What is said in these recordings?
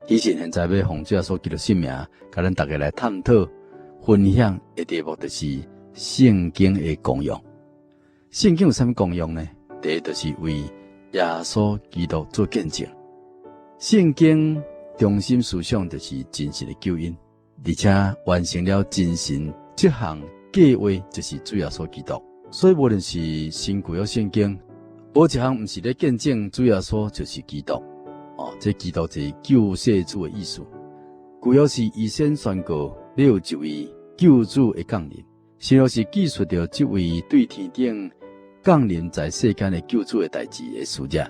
其实现在要奉主耶稣基督性命，甲咱大家来探讨、分享的题目就是圣经的功用。圣经有啥物功用呢？第一就是为耶稣基督做见证。圣经中心思想就是真实的救恩，而且完成了真神这项计划，就是主耶稣基督。所以无论是新旧约圣经，无一项毋是咧见证主耶稣就是基督。这基督就是救世主的意思。旧约是预先宣告要有一位救主的降临，新约是记述着这位对天顶降临在世间的救主的代志的使者。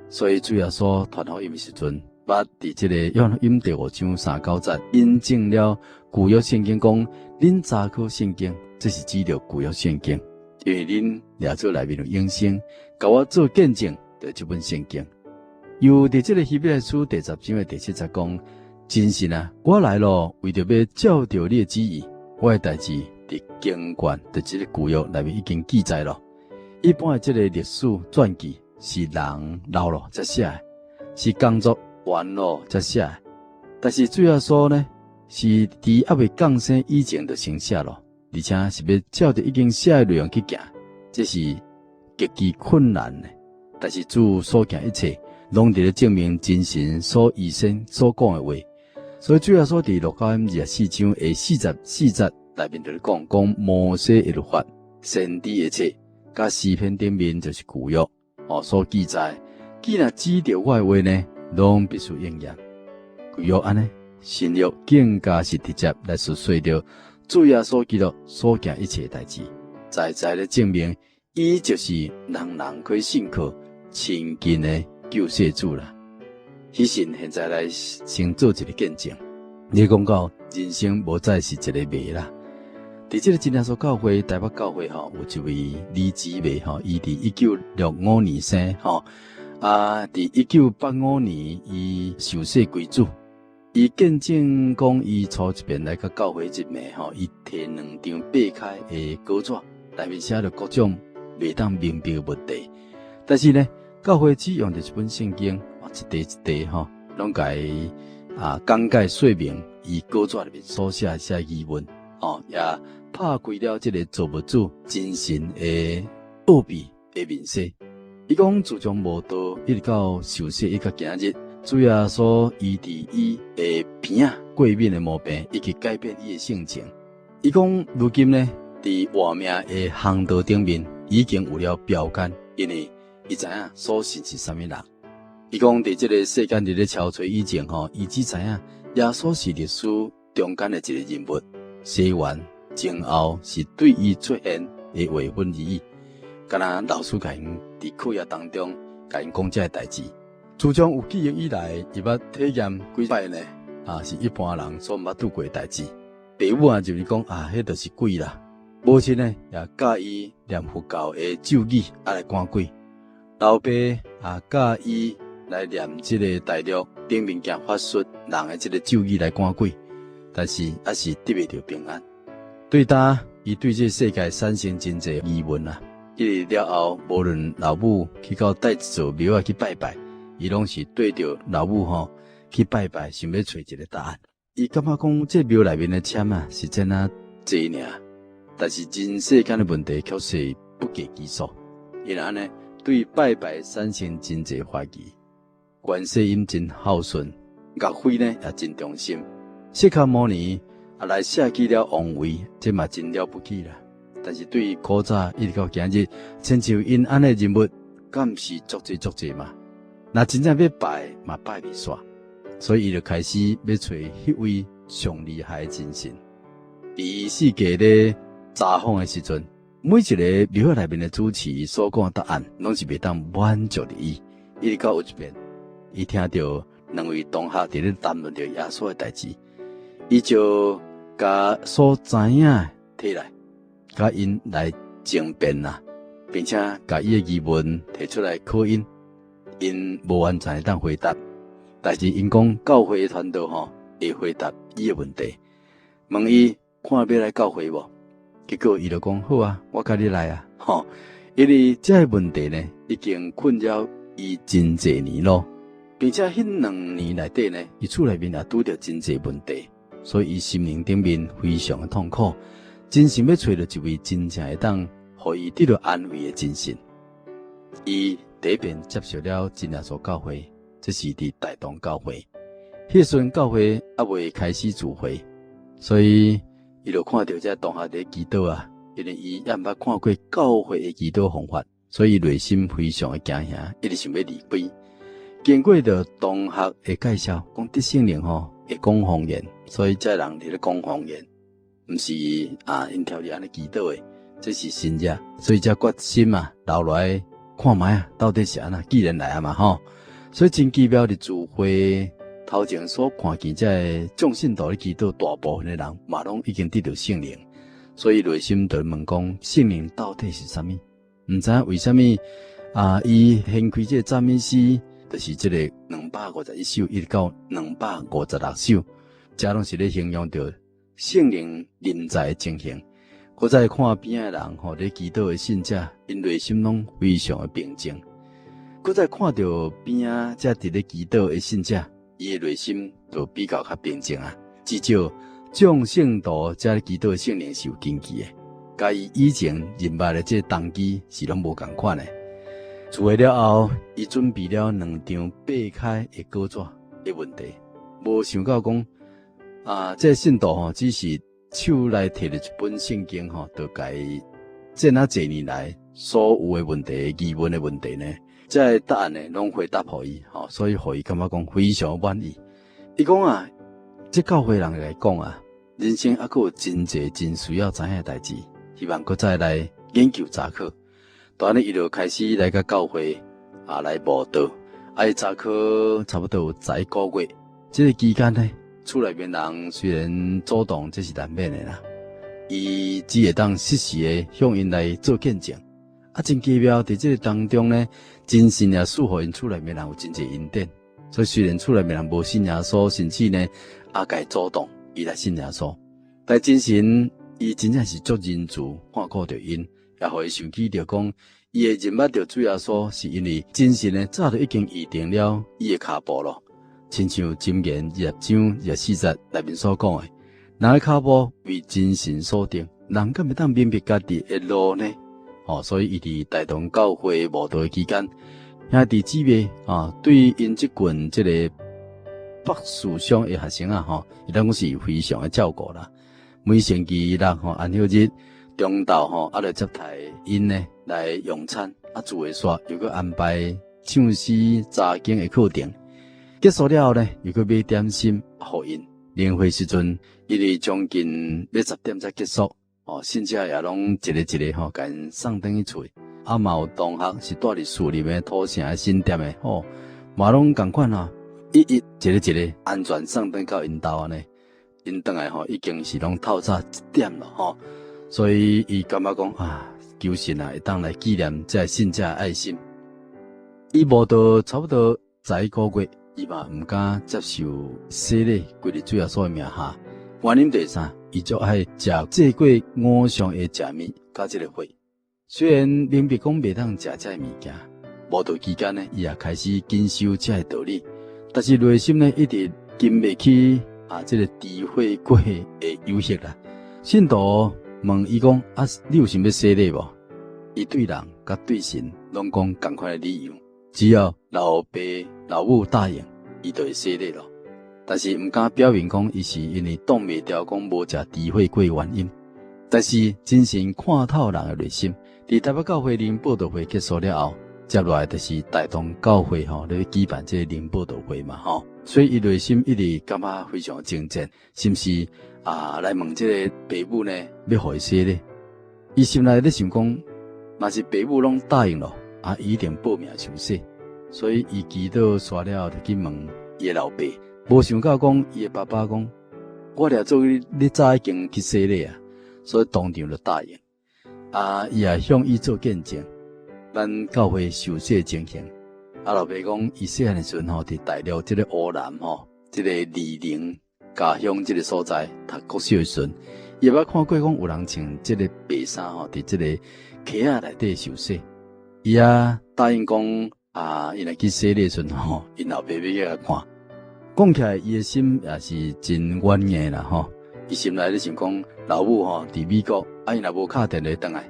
所以主耶稣传福音的时阵，捌伫这个约翰福音第5章39节印证了旧约圣经讲，恁查考圣经，这是指着旧约圣经，因为恁抓做内面有永生，甲我做见证的这本圣经。又伫这个希伯来书第10章的第7节讲，真神啊，我来了，为着要照着你的旨意，我的代志伫经卷的这个旧约内面已经记载了。一般的这个历史传记是人老了才写的，是工作完了才写的，但是主耶稣呢，是伫还未降生以前就先写了，而且是要照着已经写的内容去行，这是极其困难的。但是主所行一切，拢伫咧证明真神所预先所讲的话。所以主耶稣伫路加福音24章的44节内面就咧讲摩西的律法、先知一切，甲诗篇顶面就是旧约所记载，既然指着我的话呢，拢必须应验。旧约安尼，新约更加是直接来述说着主耶稣基督所行一切代志，在在咧证明，伊就是人人可以信靠、亲近的救世主啦。彼神现在来先做一个见证，你讲到人生无再是一个谜啦。伫这个真耶稣教会台北教会有一位李姊妹伊伫1965年生伫1985年伊受洗归主。伊见证讲，伊初一遍来到教会入暝伊摕2张掰开的稿纸，内面写着各种袂当明白的问题。但是呢，教会只用着一本圣经，一题拢甲伊讲解说明伊稿纸里面所写疑问，也拍开了这个造物主真神的奥秘的面世。伊讲自从无道一直到受洗一直到今日，主耶稣医治伊的鼻过敏的毛病，以及改变伊的性情。伊讲如今呢，伫活命的航道顶面已经有了标杆，因为伊知影所信是啥物人。伊讲伫这个世间伫咧憔悴以前伊只知影耶稣是历史中间的一个人物，死完前后是对伊出现的话分而已。敢若老师甲因伫课业当中甲因讲这个代志。自从有记忆以来，伊捌体验几摆呢？是一般人所毋捌拄过的代志。父母就是讲迄就是鬼啦。母亲呢也教伊念佛教的咒语来赶鬼。老爸教伊来念这个大陆顶面行法术人的这个咒语来赶鬼，但是还是得袂到平安。对他，伊对这世界产生真侪疑问啊！一日了后，无论老母去到带一座庙去拜拜，伊拢是对着老母去拜拜，想要找一个答案。伊感觉讲这庙内面的签是真啊济尔，但是真世间的问题确实不计其数。因安尼对拜拜产生真侪怀疑。观世音真孝顺，岳飞呢也真忠心。释迦牟尼来写起了王位，这嘛真了不起啦。但是对于古早一直到今日，亲像因安的人物，敢毋是足济嘛？那真正要拜嘛拜袂煞，所以伊就开始要找迄位上厉害的真神。伫世界咧查访的时阵，每一个庙内面的主持所讲的答案，拢是袂当满足的伊。一直到有一遍，伊听到两位同学伫咧谈论着耶稣的代志，伊就甲所知影的摕来，甲因来争辩啦，并且甲伊的疑问提出来考因，因无完全会当回答，但是因讲教会的传道会回答伊的问题，问伊看要来教会无？结果伊就讲好啊，我甲你来啊，因为这个问题呢，已经困扰伊真侪年咯，并且迄2年内底呢，伊厝内面也拄着真济问题，所以伊心灵顶面非常的痛苦，真心要找到一位真正会当互伊得到安慰的真神。伊第一遍接受了真耶稣教会，这是伫大同教会。迄时阵教会还未开始聚会，所以伊就看到这同学在祈祷啊，因为伊也毋捌看过教会的祈祷方法，所以内心非常的惊吓，一直想要离开。经过着同学的介绍，讲得圣灵会讲方言，所以这人伫咧讲方言，毋是因条例安尼祈祷的，这是新者，所以才决心留来看卖到底是安那，既然来啊嘛所以真奇妙的聚会头前所看见这众信徒咧祈祷，大部分的人嘛拢已经得到圣灵，所以内心就问讲圣灵到底是啥物？毋知为什么伊掀开这赞美诗。就是这个251首一直到256首，这拢是咧形容着圣灵临在的情形。搁再看边的人咧祈祷的信者，因内心拢非常的平静。搁再看到边这伫咧祈祷的信者，伊的内心就比较较平静至少众圣徒这祈祷的圣灵是有根基的，甲伊以前认捌的这动机是拢无共款的。聚会了后，伊准备了2张掰开的稿纸的问题，无想到讲这信徒只是手内摕了一本圣经就甲伊这那几年来所有的问题、疑问的问题呢，这答案呢拢回答互伊所以互伊感觉讲非常满意。伊讲这教会人来讲人生还佫有真济真需要知影的代志，希望佫再来研究查考。当然，伊就开始来个教会来慕道，伊查考差不多有11个月。这个期间呢，厝内面人虽然主动，这是难免的啦。伊只会当适时的向因来做见证。真奇妙，伫这个当中呢，真神也赐予因厝内面人有真济恩典。所以虽然厝内面人无信耶稣，甚至呢家主动伊来信耶稣，但真神伊真正是足仁慈，看顾着因。也互伊想起着讲，伊会认捌着主耶稣，是因为真神呢早就已经预定了伊的脚步咯。亲像箴言20章20内面所讲的，人的脚步为真神所定，人敢会当明白家己的路呢？所以伊伫大同教会慕道期间，兄弟姊妹对因这群这个博士上的学生伊当讲是非常的照顾啦。每星期六安息日。中昼就接待因呢来用餐，聚会煞又搁安排唱诗查经的课程。结束了后呢，又搁买点心互因。年会时阵，因为将近要10点才结束，信者也拢一个一个甲因送转去厝。嘛有同学是住伫树林的土城的新店的嘛拢共款一个一个安全送转到因兜安尼。因转来已经是拢透早1点了所以伊感觉讲求神会当来纪念这信者的爱心。伊慕道差不多11个月，伊嘛毋敢接受洗礼归入主耶稣的名下。原因第三，伊就爱食祭过5常的食物，甲这个会。虽然明白讲袂当食这物件，慕道期间呢，伊也开始谨守这个道理，但是内心呢一直经袂起这个智慧过的游戏啦。信徒问伊讲你有想要洗礼无？伊对人甲对神拢讲同款的理由，只要老爸老母答应，伊就会洗礼咯。但是毋敢表明讲伊是因为挡袂牢讲无食智慧过的原因。但是真神看透人的内心。伫台北教会灵报道会结束了后，接落来就是大同教会咧举办这个灵报道会嘛所以伊内心一直感觉非常精进，是毋是来问这个爸母呢要互伊洗礼？伊心内咧想讲，若是爸母拢答应咯，伊一定报名受洗。所以伊祈祷煞了就去问伊的老爸，无想到讲伊的爸爸讲，我俩做你早已经去洗礼所以当场就答应。伊也向伊做见证，咱教会受洗的情形。老爸讲，伊细汉的时阵伫大陆这个湖南这个泗宁家乡这个所在读国小的时阵，伊捌看过讲有人穿这个白衫伫这个溪内底受洗。伊答应讲，因来去洗礼时吼，因老爸要去甲看。讲起来，伊的心也是真软硬啦吼。伊心内咧想讲，老母吼伫美国，因若无敲电话转来，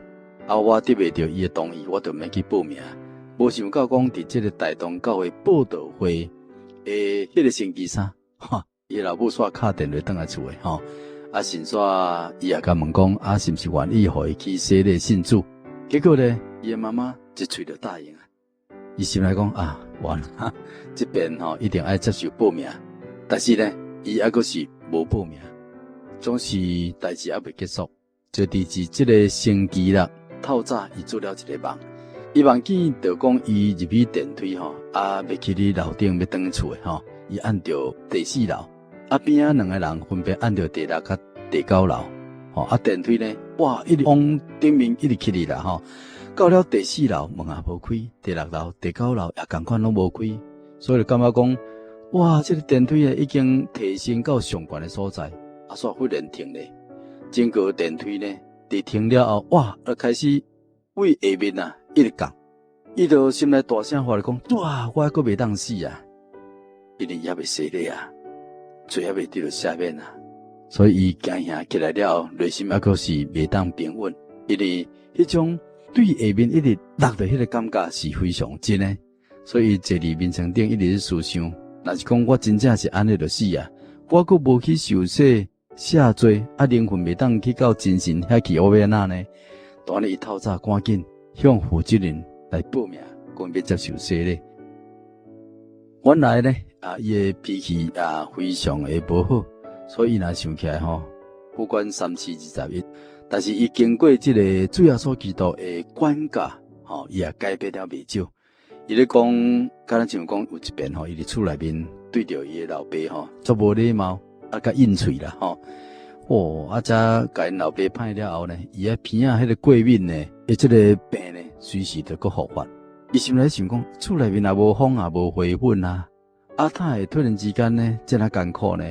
我得袂到伊的同意，我就免去报名。无想到讲，伫这个台东教会报道会迄个星期三，伊老母煞敲电话转来厝诶吼。先煞伊也甲问讲，是毋是愿意互伊去洗礼信主？结果咧，伊的妈妈一喙就答应啊。伊心内讲完了，这边一定爱接受报名，但是呢，伊还阁是无报名，总是代志还未结束。就伫这个星期六透早，伊做了一个梦，伊梦见就讲伊入去电梯要去哩楼顶要转厝诶伊按着第4楼。边两个人分别按着第6甲第9楼，电梯呢，哇，一直往顶面一直去哩啦到了第4楼门也无开，第6楼、第9楼也同款拢无开，所以就感觉讲，哇，这个电梯已经提升到上悬的所在，煞忽然停咧。经过电梯呢，伫停了后，哇，就开始为下面一直降，伊就心内大声话咧讲，哇，我还阁袂当死啊，因为也未洗礼啊。最还未得到下面所以伊惊吓起来了后，内心还阁是未当平稳，因为迄种对下面一直落的迄个感觉是非常真的，所以坐伫眠床顶一直思想，若是讲我真正是安尼就死啊，我阁无去受洗下罪，灵魂未当去到真神遐去学要安怎呢？当日伊透早赶紧向负责人来报名，讲要接受洗礼。原来呢，伊的脾气非常的无好，所以若想起来不管3721，但是伊经过这个主耶稣基督的管教，伊也改变了未少。伊咧讲，敢若像讲有一遍伊伫厝内面对着伊的老爸足无礼貌，甲应喙啦才甲因老爸歹了后呢，伊鼻迄个过敏呢，这个病呢，随时就搁复发。伊心内想讲，厝内面也无风也无花粉他会突然之间呢，这样艰苦呢？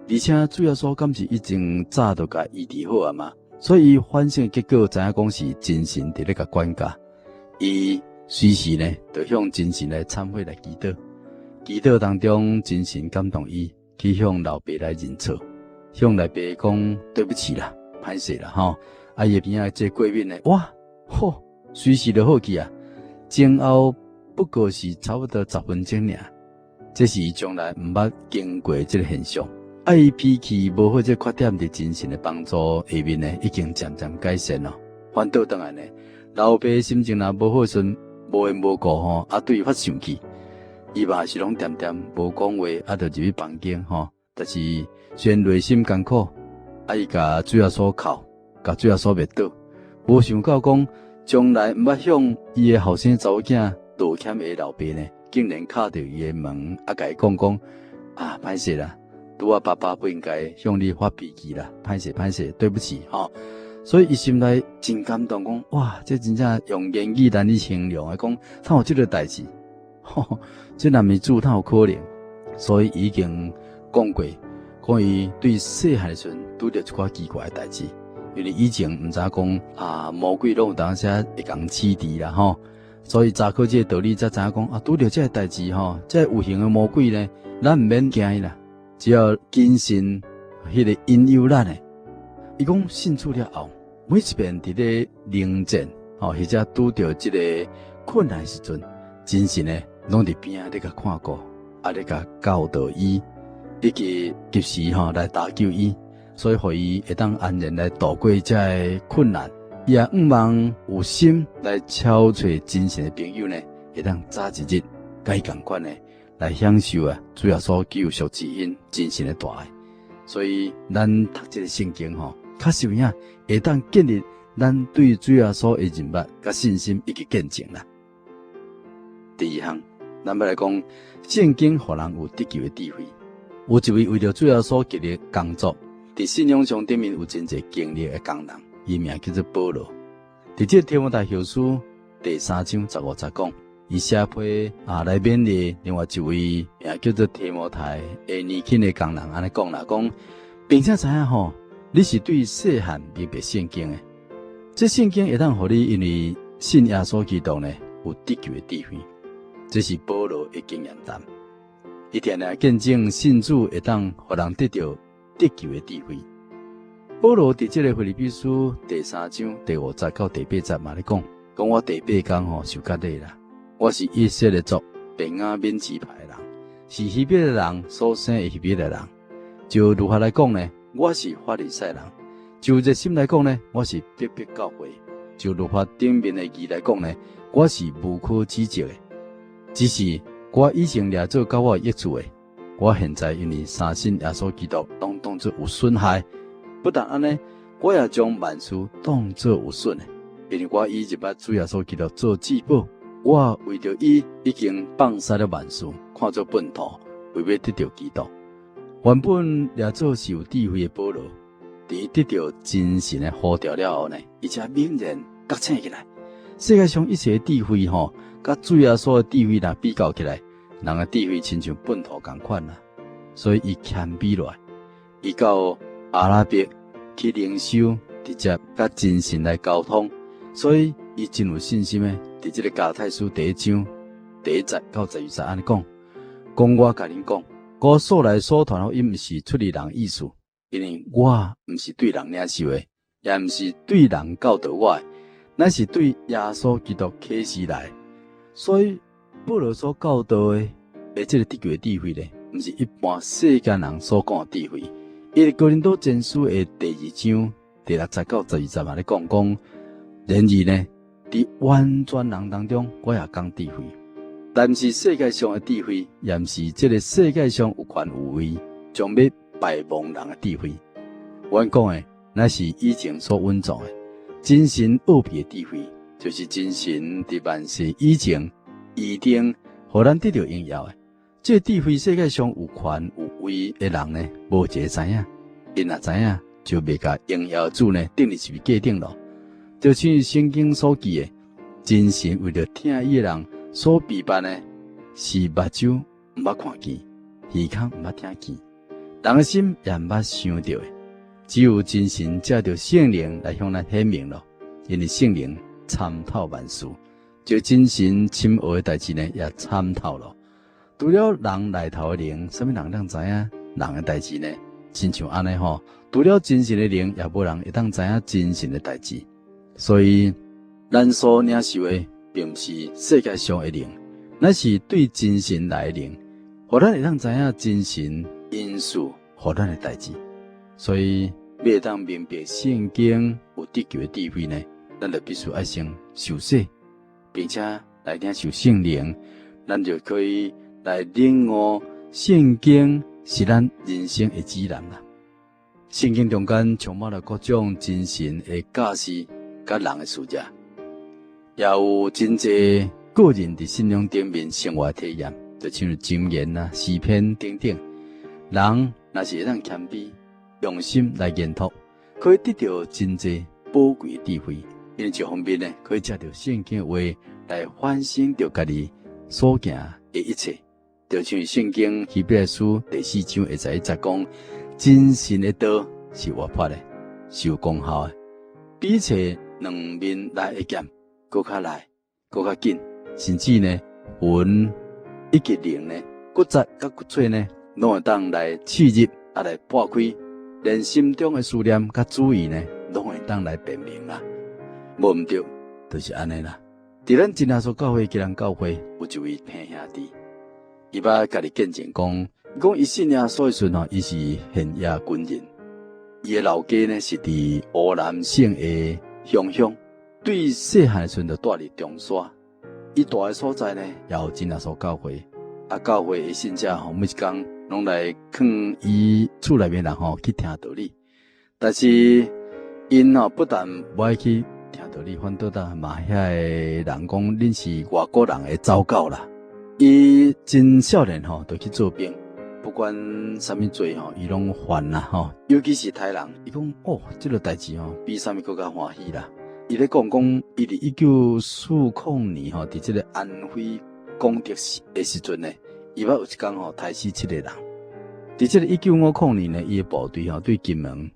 而且主要说，敢是已经早就甲医治好嘛，所以反省结果知影讲是真神伫咧甲管教，伊随时呢，就向真神来忏悔来祈祷。祈祷当中，真神感动伊，去向老爸来认错，向老爸讲对不起啦，歹势啦伊边这过敏呢，哇随时就好去啊！前后不过是差不多10分钟尔，这是伊从来毋捌经过这个现象。伊脾气无好这缺点伫真神的帮助下面呢，已经渐渐改善了。反倒当然呢，老爸心情若无好时，无缘无故对伊发生气，伊嘛是拢点点无讲话，就入去房间但是虽然内心艰苦，伊甲主耶稣哭，甲主耶稣灭倒，无想到讲。从来毋捌向伊的后生查某囝道歉的老爸呢，竟然敲着伊的门，甲伊讲歹势啦，拄爸爸不应该向你发脾气啦，歹势，对不起所以伊心内真感动，讲哇，这真正用言语难以形容的，讲他有这个代志，这若是主，他有可能，所以已经讲过，讲伊对细汉时阵拄着一寡奇怪的代志。因为以前毋知讲魔鬼拢有当时会讲启迪啦所以查考这个道理才知影讲拄着这个代志这有形的魔鬼呢，咱毋免惊伊啦，只要谨慎迄个引诱咱的。伊讲信主了后，每一遍伫咧灵战或者拄着这个困难时阵，真神呢拢伫边咧甲看顾，咧甲教导伊，以及及时来搭救伊。所以，互伊会当安然来度过这个困难，伊也毋望有心来超找真神的朋友呢，会当早一日甲伊共款呢来享受主耶稣救赎之恩真神的大爱。所以，咱读这个圣经确实有影会当建立咱对主耶稣的认捌、甲信心以及见证啦。第二项，咱要来讲圣经，互人有得救的智慧。有一位为了主耶稣极力工作。伫信仰上顶面有真侪经历的工人，伊名叫做保罗。伫这提摩太后书第3章15节讲，伊写批来勉励另外一位名叫做提摩太的年轻的工人，安尼讲啦，讲并且知影你是对细汉明白圣经的，这圣经会当互你因为信耶稣基督呢有得救的智慧。这是保罗的经验谈。伊定定见证信主会当互人得到得救的智慧。保罗伫这个腓立比书第3章第5节到第8节嘛咧讲我第8天受割礼啦，我是以色列族便雅悯支派的人，是希伯来人所生的希伯来人。就如何来讲呢？我是法利赛人。就热心来讲呢，我是逼迫教会。就律法顶面的义来讲呢，我是无可指责的。只是我以前掠做甲我益处的，我现在因为相信耶稣基督，当作有损害。不但安尼，我也将万事当作有损的，因为我以入捌主耶稣基督做至宝。我为着伊已经放下了万事，看作粪土，为要得到基督。原本掠做是有智慧的保罗，伫得到真神的呼召了后呢，伊才猛然觉醒起来。世界上一切智慧甲主耶稣的智慧若比较起来，人的智慧亲像粪土同款啦。所以伊谦卑落来，伊到阿拉伯去灵修，直接甲真神来沟通。所以伊真有信心的，伫这个加太书第1章第1节到12节安尼讲，我甲恁讲，我所来所传福音毋是出于人意思，因为我毋是对人领受的，也毋是对人教导我的，乃是对耶稣基督启示来。所以保罗所教导的这个得救的智慧呢，毋是一般世间人所讲的智慧。伊伫哥林多前书的第2章第6节到12节嘛咧讲，然而呢，伫完全人当中，我也讲智慧，但是世界上的智慧，也毋是这个世界上有权有位，将要败亡人的智慧。阮讲的，乃是以前所运作的真神奥秘的智慧，就是真神伫万世以前预定，互咱得到荣耀的。这智慧世界上有权有位的人呢，无一个知影。因若知影，就袂甲荣耀主呢定入去界定咯。就像圣经所记的，真神为了听伊的人所备办的，是目睭毋捌看见，耳孔毋捌听见，人的心也毋捌想到的。只有真神借着圣灵来向咱显明咯，因为圣灵参透万事，就真神深奥的代志呢，也参透咯。除了人内头的灵，什么人能知影人的代志呢？亲像安尼吼，除了真神的灵，也无人会当知影真神的代志。所以，咱所领受的，并不是世界上的灵，乃是对真神来的灵，互咱会当知影真神因素互咱的代志。所以，要当明白圣经有得救的智慧呢，咱就必须要先受洗，并且来领受圣灵，咱就可以来领悟圣经是咱人生的指南啦。圣经中间充满了各种真神的教示，甲人的事迹，也有真济个人伫信仰顶面生活体验，就像箴言啦、诗篇等等。人若是会当谦卑、用心来研读，可以得到真济宝贵的智慧。因为一方面呢，可以借着圣经的话来反省着家己所行的一切。就像圣经希伯来书第4章21节讲，真神的道是活泼的，是有功效的，比起两面来的剑，搁较来，搁较紧，甚至呢，魂以及灵呢，骨质甲骨髓呢，拢会当来刺入，啊来破开，连心中的思念甲主意呢，拢会当来辨明啦。无毋对，就是安尼啦。伫咱真耶稣教会，吉人教会有一位兄兄弟。伊捌家己见证讲伊信耶稣的时阵伊是现役军人。伊的老家呢是伫湖南省的乡乡，对细汉的时阵就住伫中山。伊住的所在呢也有真耶稣教会，教会的信者每一天拢来劝伊厝内面人去听道理。但是因不但无爱去听道理，反倒嘛遐个人讲恁是外国人的走狗啦。伊真少年就去做兵，不管啥物罪伊拢犯啦尤其是台人，伊讲这个代志比啥物更加欢喜啦。伊咧讲伊伫1940年伫这个安徽广德的时阵呢，伊捌有一天杀死7个人。伫这个1950年呢，伊的部队对金门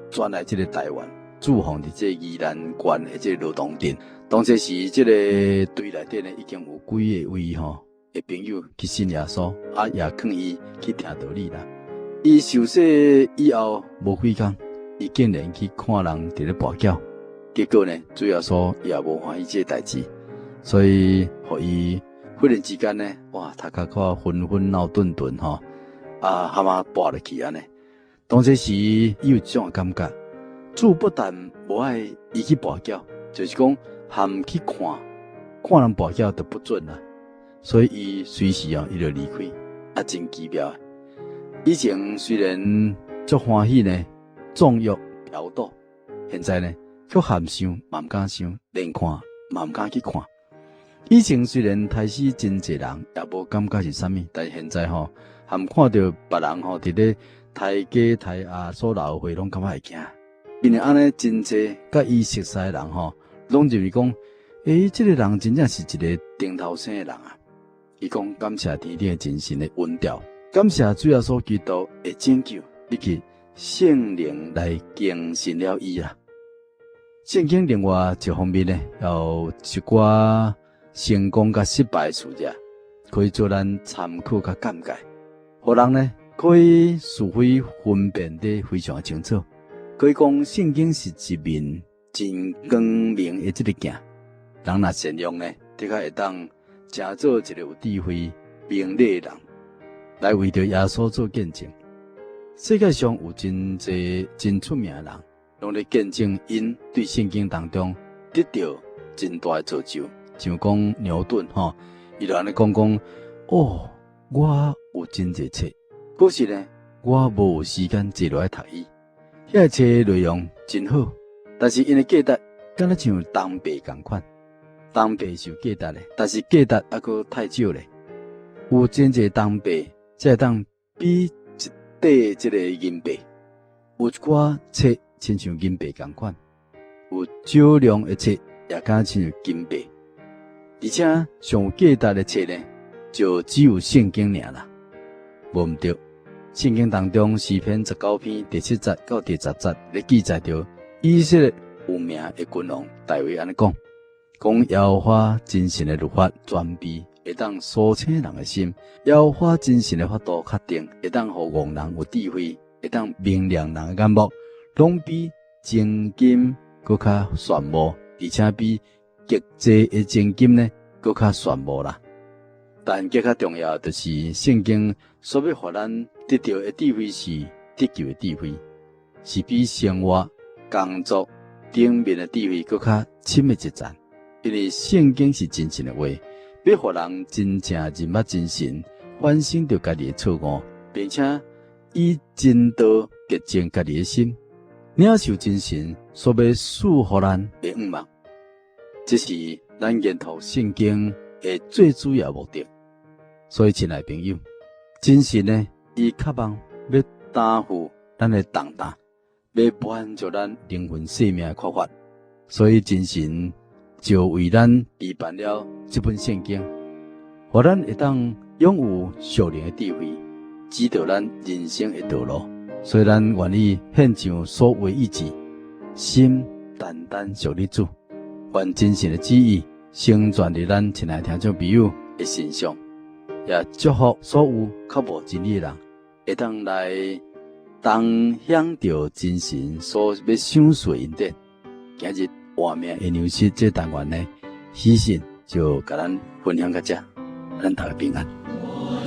转来这个台湾，驻防伫这个宜兰县的这个罗东镇，当这时，这个队内底呢已经有几个位的朋友去信耶稣，也劝伊去听道理啦。伊受洗以后无几工，伊竟然去看人伫咧跋筊，结果呢，主耶稣也无欢喜这代志，所以互伊忽然之间呢，哇，头壳看昏昏闹顿顿蛤蟆跋落去安尼。当这时，伊有这种感觉，主不但无爱伊去跋筊，就是讲含去看人跋筊都不准啦。所以伊随时伊就离开，真奇妙。以前虽然足欢喜呢，纵欲嫖赌，现在呢却含想嘛毋敢想，连看嘛毋敢去看。以前虽然台死真侪人，也无感觉是啥物，但是现在含看到别人伫咧台街台下所闹会，拢感觉会惊。因为安尼真侪甲伊熟悉的人拢认为讲，这个人真正是一个顶头生的人啊！伊讲感谢天顶的真神的恩调，感谢主耶稣基督的拯救，以及圣灵来更新了伊啦。圣经另外一方面呢，有一寡成功甲失败的事迹，可以做咱参考甲鉴戒，互人呢可以是非分辨得非常清楚。可以讲，圣经是一面真光明的这个镜，人若善用呢，的确会当成做一个有智慧、明理的人，来为着耶稣做见证。世界上有真侪真出名的人，拢咧见证因对圣经当中得到真大的造就。像讲牛顿伊就安尼讲，我有真侪册，可是呢，我无有时间坐落来读伊。遐册内容真好，但是因的价值敢若像铜币同款。铜币是有价值的，但是价值还阁太少咧。有真侪铜币，才会当比一块这个银币。有一寡册亲像银币同款，有少量的册也敢亲像金币。而且上有价值的册呢，就只有圣经尔啦，无毋对。圣经当中诗篇19篇第7节到第10节咧记载着以色列有名的君王大卫安尼讲耶和华真神的律法全备，会当苏醒人的心；耶和华真神的法度确定，会当互戆人有智慧，会当明亮人的眼目，拢比真金搁较炫目，而且比极济的真金呢搁较炫目啦。但更较重要就是圣经所要互咱得到的智慧是得救的智慧，是比生活、工作顶面的智慧搁较深的一层。因为圣经是真神的话，要互人真正认捌真神，反省着家己的错误，并且以真道洁净家己的心，领受真神所要赐予咱的愿望。这是咱研读圣经的最主要目的。所以，亲爱朋友，真神呢，伊渴望要担负咱的重担，要满足咱灵魂生命的缺乏。所以，真神就为咱备办了这本圣经，互咱会当拥有属灵的智慧，指导咱人生的道路。所以，咱愿意献上所有意志，心单单属你主，愿真神的旨意成全伫咱亲爱听众朋友的身上。也祝福所有较无真理的人，会当来同享到真神所要赏赐恩典。今日画面的牛市这单元呢，喜讯就甲咱分享到这，咱大家平安。我